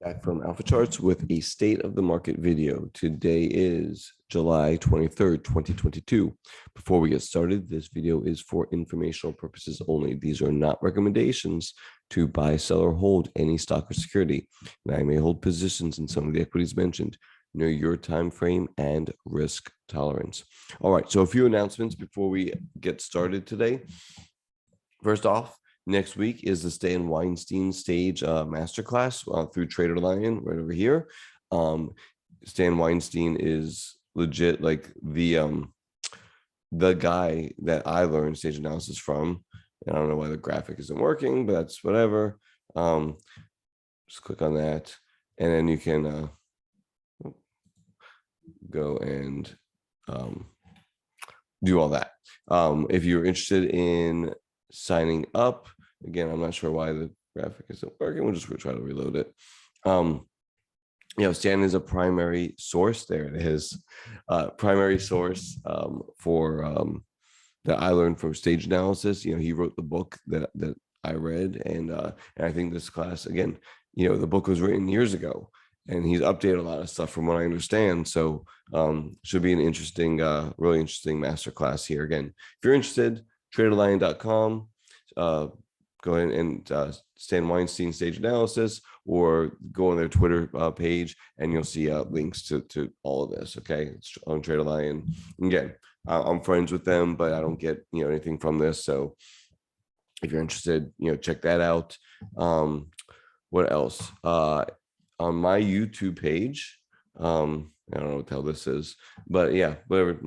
Back from Alpha Charts with a state of the market video. Today is July 23rd, 2022. Before we get started, this video is for informational purposes only. These are not recommendations to buy, sell, or hold any stock or security. And I may hold positions in some of the equities mentioned. Know your time frame and risk tolerance. All right, so a few announcements before we get started today. First off, next week is the Weinstein stage masterclass through Trader Lion right over here. Stan Weinstein is legit like the guy that I learned stage analysis from. And I don't know why the graphic isn't working, but that's whatever. Just click on that, and then you can go and do all that. If you're interested in signing up, again, I'm not sure why the graphic isn't working. We'll just try to reload it. Stan is a primary source. There it is. Primary source for that I learned from stage analysis. He wrote the book that I read, and I think this class, again, the book was written years ago, and he's updated a lot of stuff from what I understand. So should be an interesting, really interesting masterclass here. Again, if you're interested, traderlion.com. Go ahead and Stan Weinstein stage analysis, or go on their Twitter page, and you'll see links to all of this. Okay, it's on Trader Lion. Again, I'm friends with them, but I don't get anything from this. So if you're interested, check that out. What else? On my YouTube page, I don't know what the hell this is, but yeah, whatever.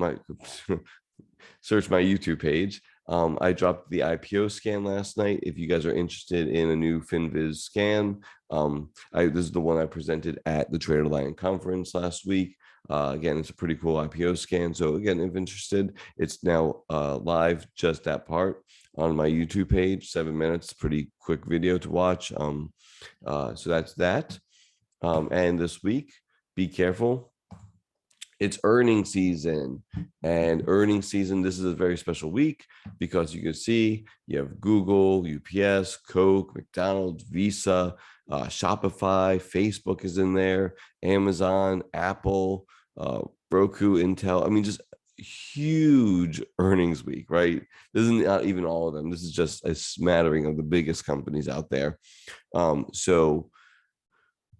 Search my YouTube page. I dropped the IPO scan last night. If you guys are interested in a new FinViz scan, this is the one I presented at the Trader Lion conference last week. Again, it's a pretty cool IPO scan. So again, if interested, it's now live, just that part on my YouTube page, 7 minutes, pretty quick video to watch. So that's that. And this week, be careful. It's earnings season, and earnings season, this is a very special week because you can see you have Google, UPS, Coke, McDonald's, Visa, Shopify, Facebook is in there, Amazon, Apple, Roku, Intel. I mean, just huge earnings week, right? This isn't not even all of them. This is just a smattering of the biggest companies out there. So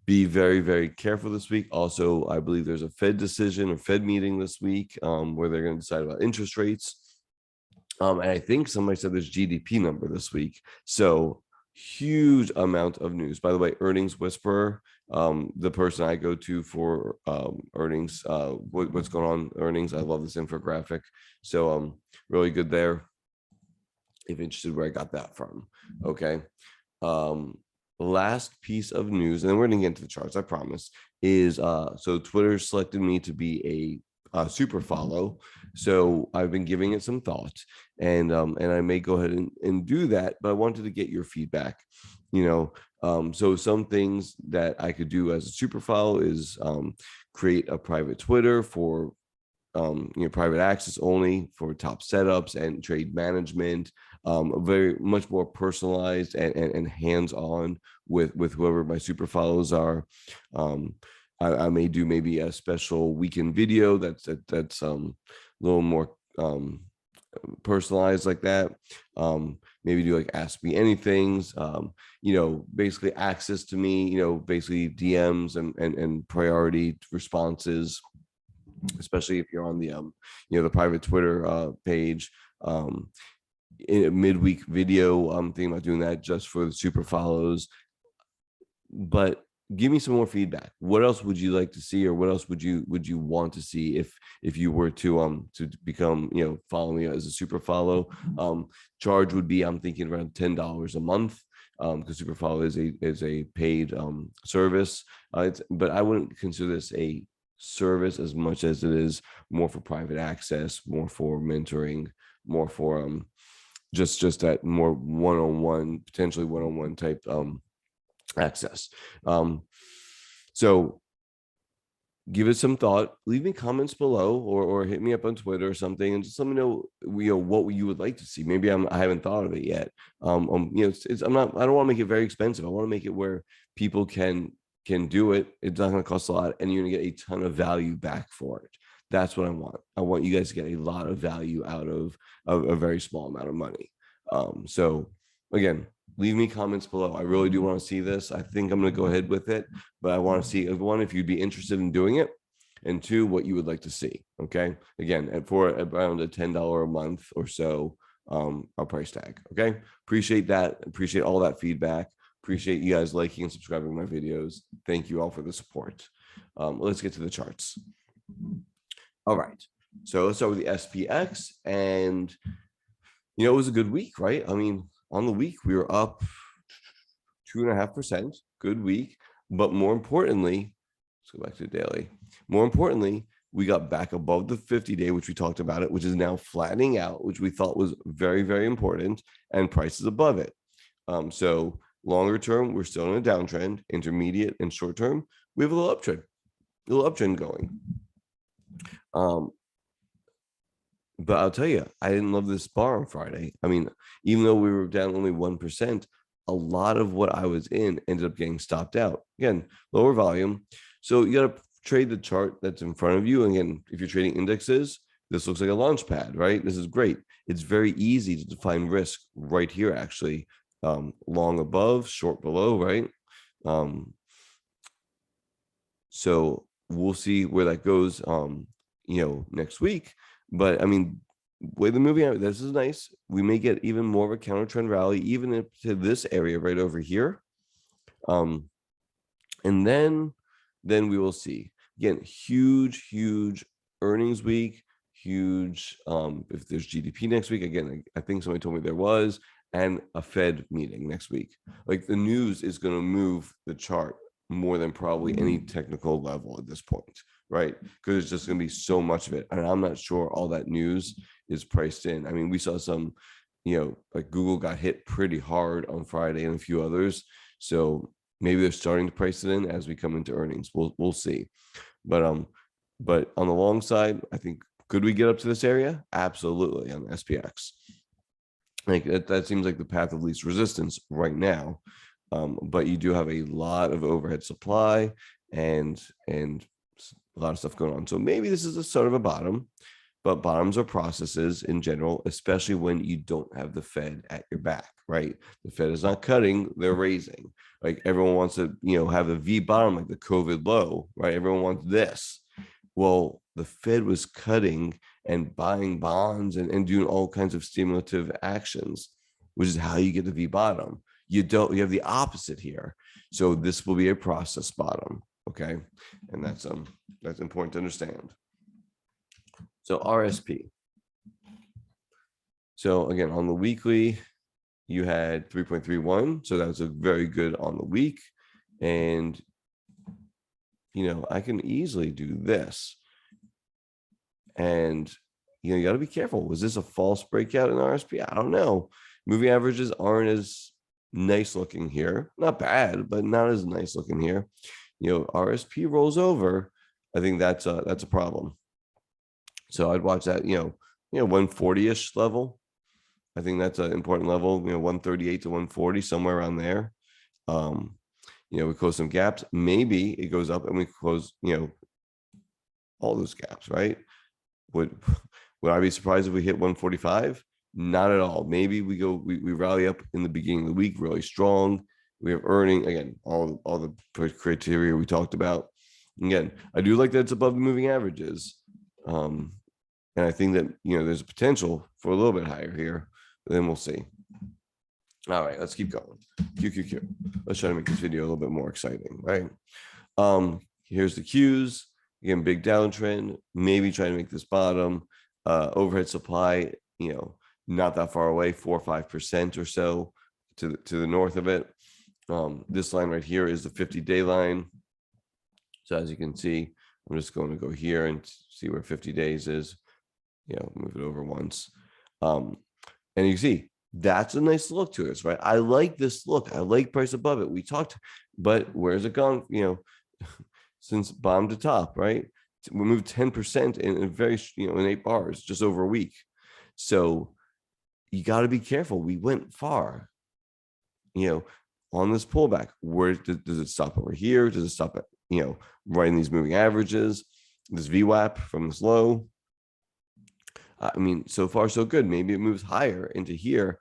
be very, very careful this week. Also, I believe there's a Fed decision or Fed meeting this week where they're going to decide about interest rates. And I think somebody said there's GDP number this week. So huge amount of news. By the way, Earnings Whisperer, the person I go to for earnings, what's going on earnings. I love this infographic. So really good there. If interested where I got that from. Okay. Last piece of news, and then we're going to get into the charts, I promise, is so Twitter selected me to be a super follow. So I've been giving it some thought, and I may go ahead and do that, but I wanted to get your feedback. So some things that I could do as a super follow is create a private Twitter for private access only for top setups and trade management, very much more personalized and hands-on with whoever my super follows are. I may do maybe a special weekend video that's a little more personalized like that. Maybe do like ask me anythings, basically access to me, basically DMs and priority responses, especially if you're on the the private Twitter page. In a midweek video, I'm thinking about doing that just for the super follows. But give me some more feedback. What else would you like to see, or what else would you want to see if you were to become follow me as a super follow? Charge would be, I'm thinking, around $10 a month, because super follow is a paid service. But I wouldn't consider this a service as much as it is more for private access, more for mentoring, more for just that more one-on-one, potentially one-on-one type access. So give it some thought. Leave me comments below, or hit me up on Twitter or something, and just let me know what you would like to see. Maybe I haven't thought of it yet. I don't want to make it very expensive. I want to make it where people can can do it. It's not going to cost a lot, and you're going to get a ton of value back for it. That's what I want. I want you guys to get a lot of value out of a very small amount of money. So again, leave me comments below. I really do want to see this. I think I'm going to go ahead with it, but I want to see, one, if you'd be interested in doing it, and two, what you would like to see. Okay. Again, for around a $10 a month or so, our price tag. Okay. Appreciate that. Appreciate all that feedback. Appreciate you guys liking and subscribing to my videos. Thank you all for the support. Let's get to the charts. All right. So let's start with the SPX, and it was a good week, right? I mean, on the week we were up 2.5%. Good week, but more importantly, let's go back to the daily. More importantly, we got back above the 50-day, which we talked about it, which is now flattening out, which we thought was very, very important, and prices above it. So longer term, we're still in a downtrend. Intermediate and short term, we have a little uptrend going. But I'll tell you, I didn't love this bar on Friday. I mean, even though we were down only 1%, a lot of what I was in ended up getting stopped out. Again, lower volume. So you got to trade the chart that's in front of you. And again, if you're trading indexes, this looks like a launch pad, right? This is great. It's very easy to define risk right here, actually. Long above, short below, right? So we'll see where that goes, next week. But I mean, way the movie out, this is nice. We may get even more of a counter trend rally, even into this area right over here. And then we will see. Again, huge earnings week, huge. If there's GDP next week, again, I think somebody told me there was, and a Fed meeting next week. Like, the news is going to move the chart more than probably any technical level at this point, right? Because it's just going to be so much of it. And I'm not sure all that news is priced in. I mean, we saw some, like Google got hit pretty hard on Friday and a few others. So maybe they're starting to price it in as we come into earnings. We'll see. But on the long side, I think, could we get up to this area? Absolutely, on the SPX. Like that seems like the path of least resistance right now. But you do have a lot of overhead supply and a lot of stuff going on. So maybe this is a sort of a bottom, but bottoms are processes in general, especially when you don't have the Fed at your back, right? The Fed is not cutting, they're raising. Like, everyone wants to, have a V bottom, like the COVID low, right? Everyone wants this. Well, the Fed was cutting and buying bonds and doing all kinds of stimulative actions, which is how you get the V bottom. You have the opposite here. So this will be a process bottom. Okay. And that's important to understand. So RSP. So again, on the weekly, you had 3.31. So that was a very good on the week. And, I can easily do this. And, you got to be careful. Was this a false breakout in RSP? I don't know. Moving averages aren't as nice looking here. Not bad, but not as nice looking here. RSP rolls over. I think that's a problem. So I'd watch that, 140-ish level. I think that's an important level, 138 to 140, somewhere around there. We close some gaps. Maybe it goes up and we close, all those gaps, right? Would I be surprised if we hit 145? Not at all. Maybe we rally up in the beginning of the week really strong. We have earning, again, all the criteria we talked about. Again, I do like that it's above the moving averages. And I think that, there's a potential for a little bit higher here, but then we'll see. All right, let's keep going. QQQ. Let's try to make this video a little bit more exciting, right? Here's the Qs. Again, big downtrend. Maybe try to make this bottom. Overhead supply, not that far away, 4 or 5% or so to the north of it. This line right here is the 50-day line. So as you can see, I'm just going to go here and see where 50 days is. Move it over once. And you can see that's a nice look to us, right? I like this look. I like price above it. We talked, but where's it gone? Since bottom to top, right? We moved 10% in a very, in 8 bars, just over a week. So you got to be careful. We went far. on this pullback, where does it stop over here? Does it stop at, right in these moving averages, this VWAP from this low? I mean, so far so good. Maybe it moves higher into here.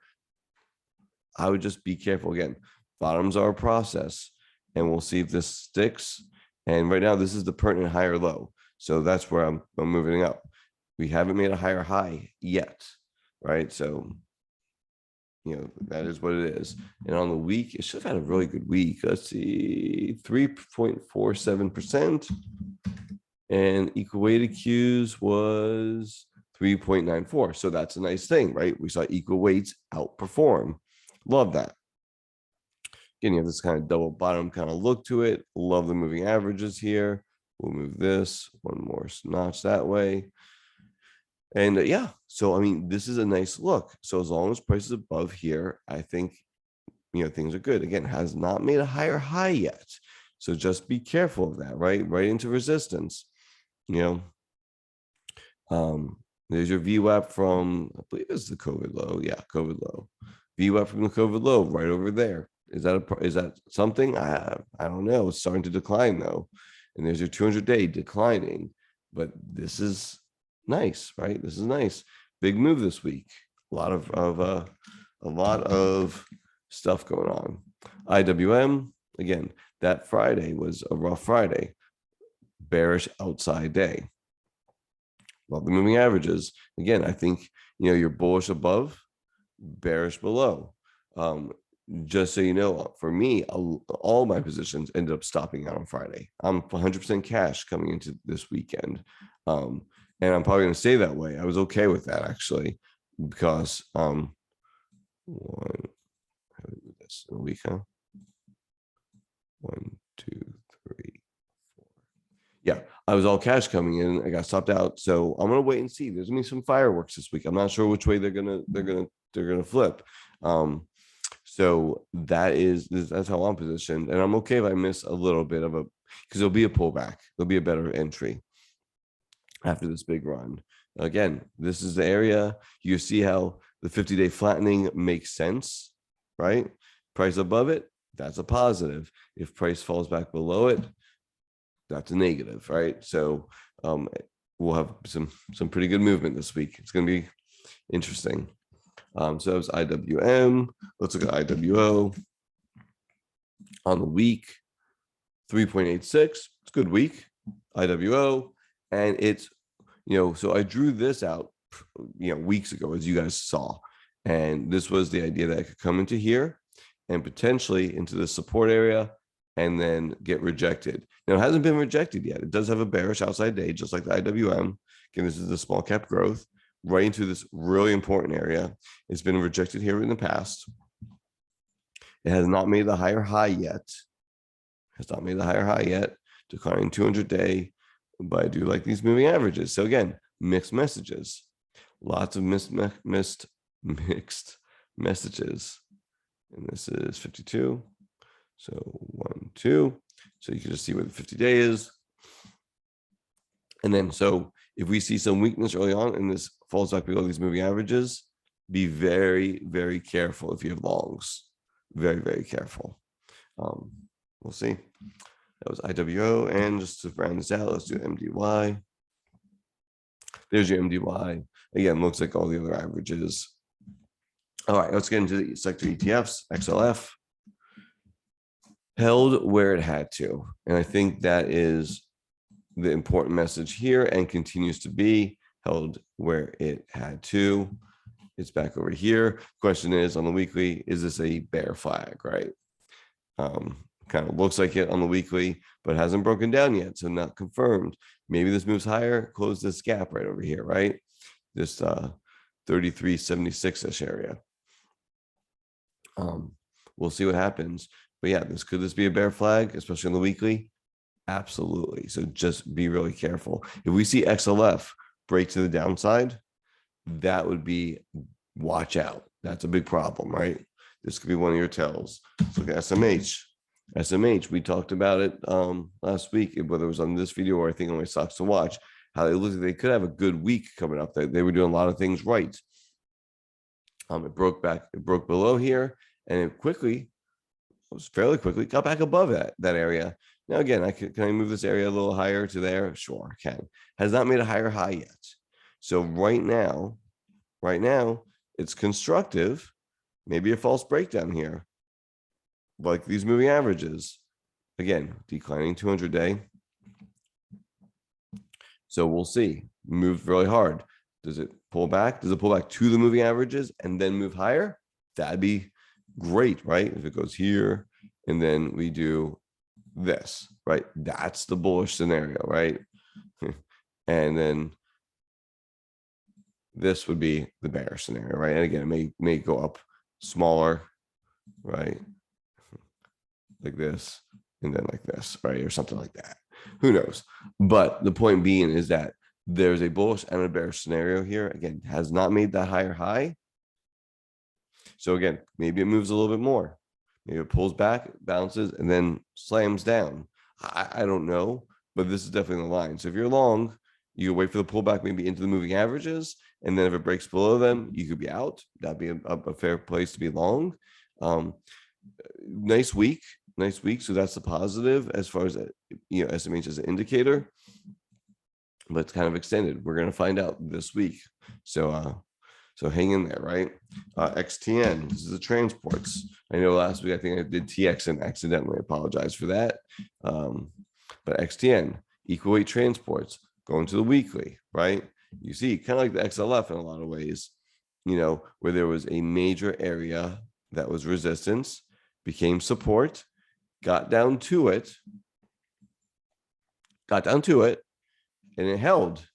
I would just be careful. Again, bottoms are a process, and we'll see if this sticks. And right now, this is the pertinent higher low. So that's where I'm moving up. We haven't made a higher high yet, right? So, that is what it is. And on the week, it should have had a really good week. Let's see, 3.47%. And equal weighted Qs was 3.94. So that's a nice thing, right? We saw equal weights outperform. Love that. Again, you have this kind of double bottom kind of look to it. Love the moving averages here. We'll move this one more notch that way. And yeah, so I mean, this is a nice look. So as long as price is above here, I think, things are good. Again, has not made a higher high yet. So just be careful of that, right? Right into resistance. There's your VWAP from, I believe it's the COVID low. Yeah, COVID low. VWAP from the COVID low right over there. Is that something? I don't know. It's starting to decline though. And there's your 200-day declining. But this is nice, right? This is nice. Big move this week. A lot of stuff going on. IWM, again, that Friday was a rough Friday. Bearish outside day. Love the moving averages. Again, I think, you're bullish above, bearish below. Just so you know, for me, all my positions ended up stopping out on Friday. I'm 100% cash coming into this weekend. And I'm probably going to stay that way. I was okay with that, actually, because how do we do this in a week, huh? 1, 2, 3, 4. Yeah, I was all cash coming in. I got stopped out, so I'm gonna wait and see. There's gonna be some fireworks this week. I'm not sure which way they're gonna flip. So that's how I'm positioned, and I'm okay if I miss a little bit of because there'll be a pullback. There'll be a better entry after this big run. Again, this is the area. You see how the 50-day flattening makes sense, right? Price above it, that's a positive. If price falls back below it, that's a negative, right? So we'll have some pretty good movement this week. It's going to be interesting. So it was IWM. Let's look at IWO on the week. 3.86. It's a good week. IWO, and it's so I drew this out weeks ago, as you guys saw, and this was the idea that I could come into here and potentially into the support area and then get rejected. Now, it hasn't been rejected yet. It does have a bearish outside day, just like the IWM. Again, this is the small cap growth right into this really important area. It's been rejected here in the past. It has not made the higher high yet. Declining 200-day, but I do like these moving averages. So again, mixed messages. Lots of mixed messages. And this is 52. So 1, 2. So you can just see where the 50-day is. And then, so if we see some weakness early on and this falls back below these moving averages, be very, very careful if you have longs. Very, very careful. We'll see. That was IWO. And just to round this out, let's do MDY. There's your MDY. Again, looks like all the other averages. All right, let's get into the sector ETFs. XLF held where it had to. And I think that is the important message here, and continues to be held where it had to. It's back over here. Question is, on the weekly, is this a bear flag, right? Kind of looks like it on the weekly, but hasn't broken down yet, so not confirmed. Maybe this moves higher, close this gap right over here, right? This 33.76-ish area. We'll see what happens. But yeah, could this be a bear flag, especially on the weekly? Absolutely. So just be really careful. If we see XLF break to the downside, that would be watch out. That's a big problem, right? This could be one of your tells. Let's look at SMH. SMH, we talked about it last week, whether it was on this video or I think on my stocks to watch, how they look like they could have a good week coming up. They were doing a lot of things right. It broke below here, and it quickly was fairly quickly, got back above that area. Now, again, can I move this area a little higher to there? Sure, I can. Has not made a higher high yet. So right now, it's constructive. Maybe a false breakdown here, like these moving averages. Again, declining 200-day. So we'll see. Moved really hard. Does it pull back? Does it pull back to the moving averages and then move higher? That'd be great, right? If it goes here and then we do this, right? That's the bullish scenario, right? And then this would be the bearish scenario, right? And again, it may go up smaller, right? Like this, and then like this, right? Or something like that. Who knows? But the point being is that there's a bullish and a bearish scenario here. Again, has not made that higher high. So again, maybe it moves a little bit more. Maybe it pulls back, bounces, and then slams down. I don't know, but this is definitely the line. So if you're long, you wait for the pullback maybe into the moving averages, and then if it breaks below them, you could be out. That'd be a fair place to be long. Nice week. So that's the positive as far as SMH as an indicator, but it's kind of extended. We're going to find out this week. So hang in there, right? XTN, this is the transports. I know last week I think I did TX and accidentally, apologize for that. But XTN, equal weight transports, going to the weekly, right? You see, kind of like the XLF in a lot of ways, where there was a major area that was resistance, became support, got down to it, and it held.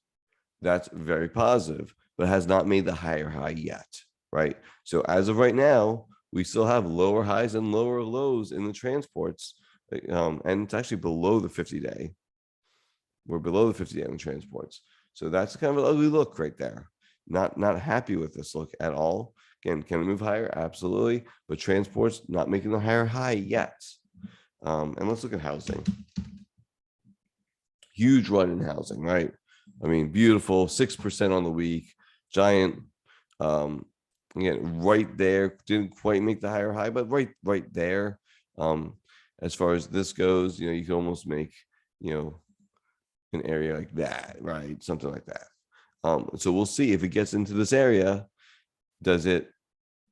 That's very positive, but has not made the higher high yet, right? So as of right now, we still have lower highs and lower lows in the transports, and it's actually below the 50-day. We're below the 50-day in the transports. So that's kind of an ugly look right there. Not happy with this look at all. Again, can we move higher? Absolutely. But transports not making the higher high yet. And let's look at housing. Huge run in housing, right? I mean, beautiful, 6% on the week, giant. Again, right there, didn't quite make the higher high, but right there. As far as this goes, you can almost make, an area like that, right? Something like that. So we'll see if it gets into this area. Does it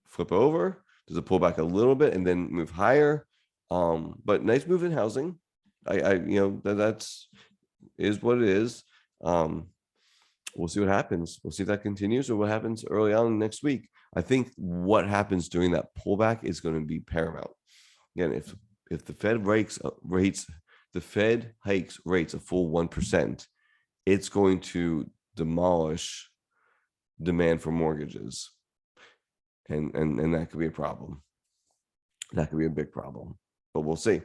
flip over? Does it pull back a little bit and then move higher? But nice move in housing. That's what it is. We'll see what happens. We'll see if that continues or what happens early on next week. I think what happens during that pullback is going to be paramount. Again, if the Fed hikes rates a full 1%, it's going to demolish demand for mortgages. And that could be a problem. That could be a big problem, but we'll see.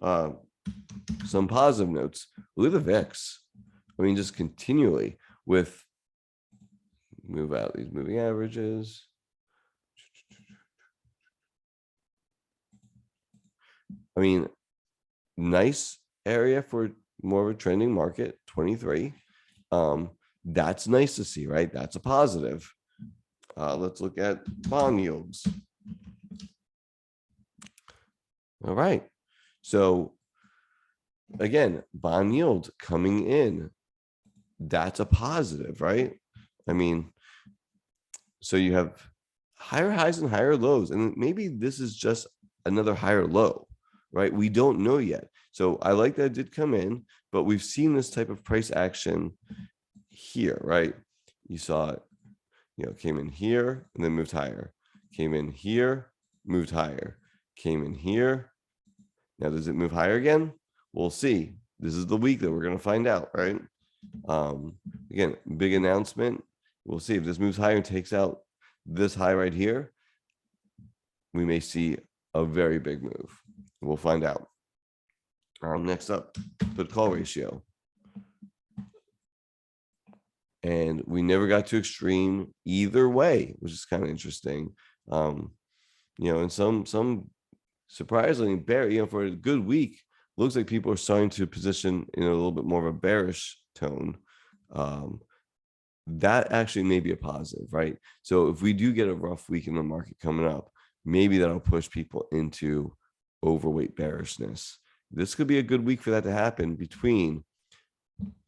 Some positive notes. Look at the VIX. I mean, just continually with move out these moving averages. I mean, nice area for more of a trending market, 23. That's nice to see, right? That's a positive. Let's look at bond yields. All right. So again, bond yield coming in. That's a positive, right? I mean, so you have higher highs and higher lows, and maybe this is just another higher low, right? We don't know yet. So I like that it did come in, but we've seen this type of price action here, right? You saw it, came in here and then moved higher, came in here, moved higher, came in here. Now, does it move higher again? We'll see. This is the week that we're going to find out, right? Again, big announcement. We'll see if this moves higher and takes out this high right here. We may see a very big move. We'll find out. Next up, put call ratio. And we never got to extreme either way, which is kind of interesting. And some surprisingly bear, for a good week, looks like people are starting to position in a little bit more of a bearish tone. That actually may be a positive, right? So if we do get a rough week in the market coming up, maybe that'll push people into overweight bearishness. This could be a good week for that to happen. Between,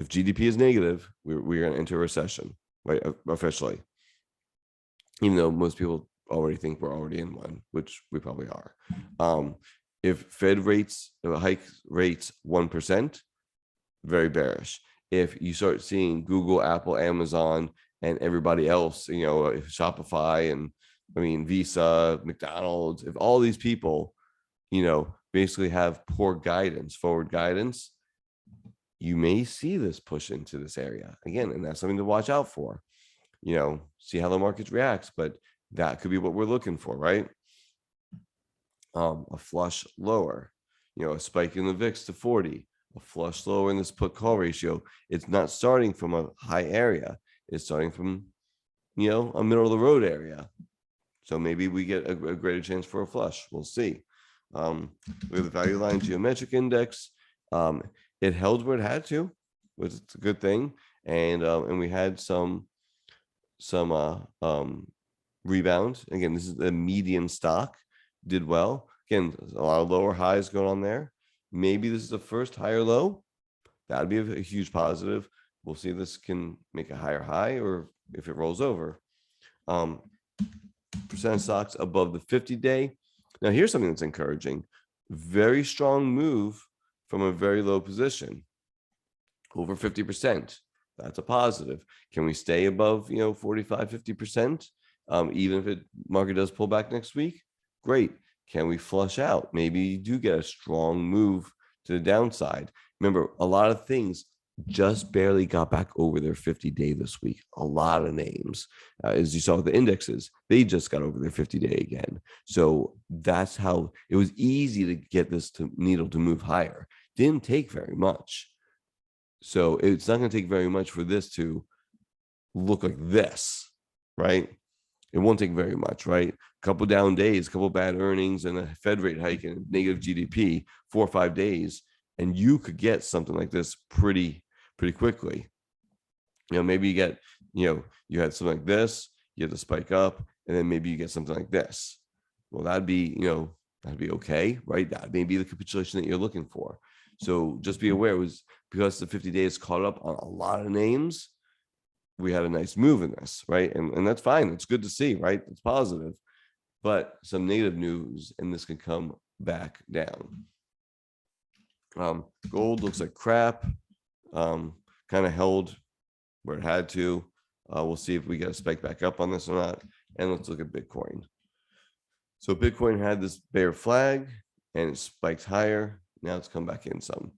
if GDP is negative, we're going to enter a recession, right? Officially, even though most people already think we're already in one, which we probably are. If Fed hike rates 1%, very bearish. If you start seeing Google, Apple, Amazon, and everybody else, Shopify, and Visa, McDonald's, if all these people, basically have poor guidance, forward guidance, you may see this push into this area again. And that's something to watch out for, see how the market reacts, but that could be what we're looking for, right? A flush lower, a spike in the VIX to 40, a flush lower in this put call ratio. It's not starting from a high area. It's starting from, a middle of the road area. So maybe we get a greater chance for a flush. We'll see. We have the value line geometric index. It held where it had to, which is a good thing. And we had some rebound. Again, this is the median stock, did well. Again, a lot of lower highs going on there. Maybe this is the first higher low. That'd be a huge positive. We'll see if this can make a higher high or if it rolls over. Percent of stocks above the 50-day. Now, here's something that's encouraging. Very strong move from a very low position, over 50%. That's a positive. Can we stay above, 45, 50%? Even if the market does pull back next week? Great. Can we flush out? Maybe you do get a strong move to the downside. Remember, a lot of things just barely got back over their 50-day this week. A lot of names, as you saw with the indexes, they just got over their 50-day again. So that's how it was easy to get this needle to move higher. Didn't take very much. So it's not going to take very much for this to look like this, right? It won't take very much, right? A couple down days, a couple bad earnings, and a Fed rate hike and negative GDP, 4 or 5 days, and you could get something like this pretty quickly. Maybe you get, you had something like this, you had to spike up, and then maybe you get something like this. Well, that'd be okay, right? That may be the capitulation that you're looking for. So just be aware, it was because the 50 days caught up on a lot of names. We had a nice move in this, right? And that's fine. It's good to see, right? It's positive, but some negative news, and this can come back down. Gold looks like crap. Kind of held where it had to. We'll see if we get a spike back up on this or not. And let's look at Bitcoin. So Bitcoin had this bear flag and it spiked higher. Now it's come back in some.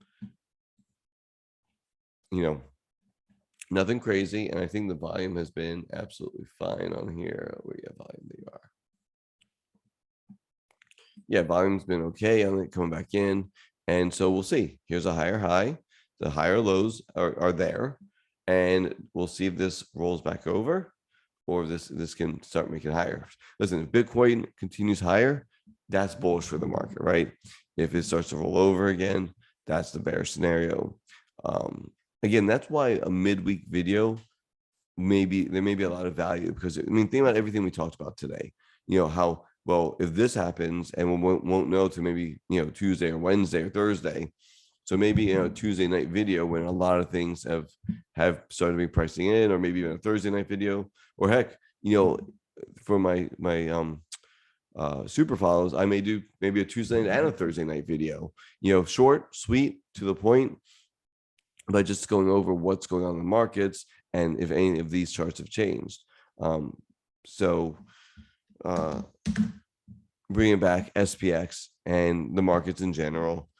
Nothing crazy. And I think the volume has been absolutely fine on here. Where you have volume, they are. Yeah, volume's been okay on it coming back in. And so we'll see. Here's a higher high. The higher lows are there. And we'll see if this rolls back over or if this can start making higher. Listen, if Bitcoin continues higher, that's bullish for the market, right? If it starts to roll over again, that's the bear scenario. Again, that's why a midweek video, there may be a lot of value, because think about everything we talked about today. How, well, if this happens and we won't know to maybe, Tuesday or Wednesday or Thursday. So maybe a Tuesday night video when a lot of things have started to be pricing in, or maybe even a Thursday night video, or heck, for my super follows, I may do maybe a Tuesday night and a Thursday night video, short, sweet, to the point, by just going over what's going on in the markets and if any of these charts have changed. Bringing back SPX and the markets in general,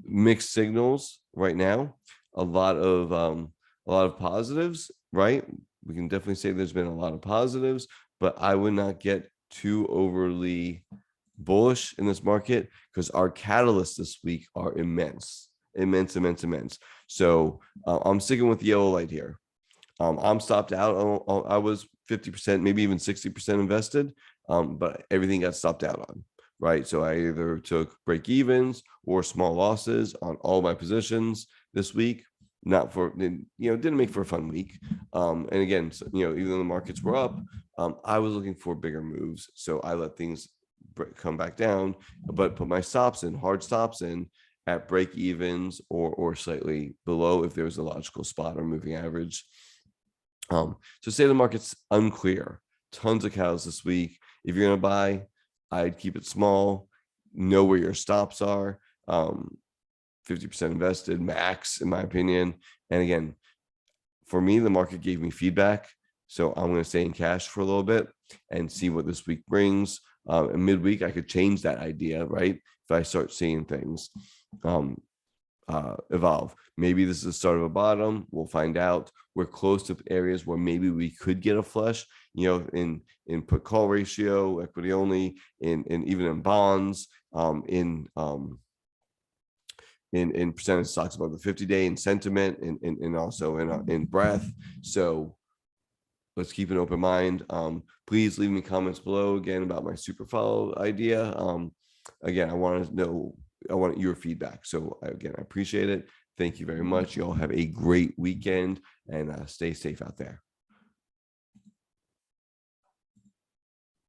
mixed signals right now. A lot of positives, right? We can definitely say there's been a lot of positives, but I would not get too overly bullish in this market, because our catalysts this week are immense. So I'm sticking with the yellow light here. I'm stopped out. I was 50%, maybe even 60% invested, but everything got stopped out on, right? So I either took break evens or small losses on all my positions this week. Didn't make for a fun week. And again, even though the markets were up, I was looking for bigger moves. So I let things come back down, but put my stops in, hard stops in at break evens or slightly below if there was a logical spot or moving average. So say the market's unclear, tons of cows this week. If you're going to buy, I'd keep it small, know where your stops are. 50% invested max, in my opinion. And again, for me, the market gave me feedback. So I'm going to stay in cash for a little bit and see what this week brings. And midweek, I could change that idea, right? If I start seeing things evolve. Maybe this is the start of a bottom. We'll find out. We're close to areas where maybe we could get a flush, in put call ratio, equity only, in even in bonds, in percentage stocks above the 50-day, in sentiment, and also in breadth. So let's keep an open mind. Please leave me comments below again about my super follow idea. Again, I want your feedback. So again, I appreciate it. Thank you very much. You all have a great weekend and stay safe out there.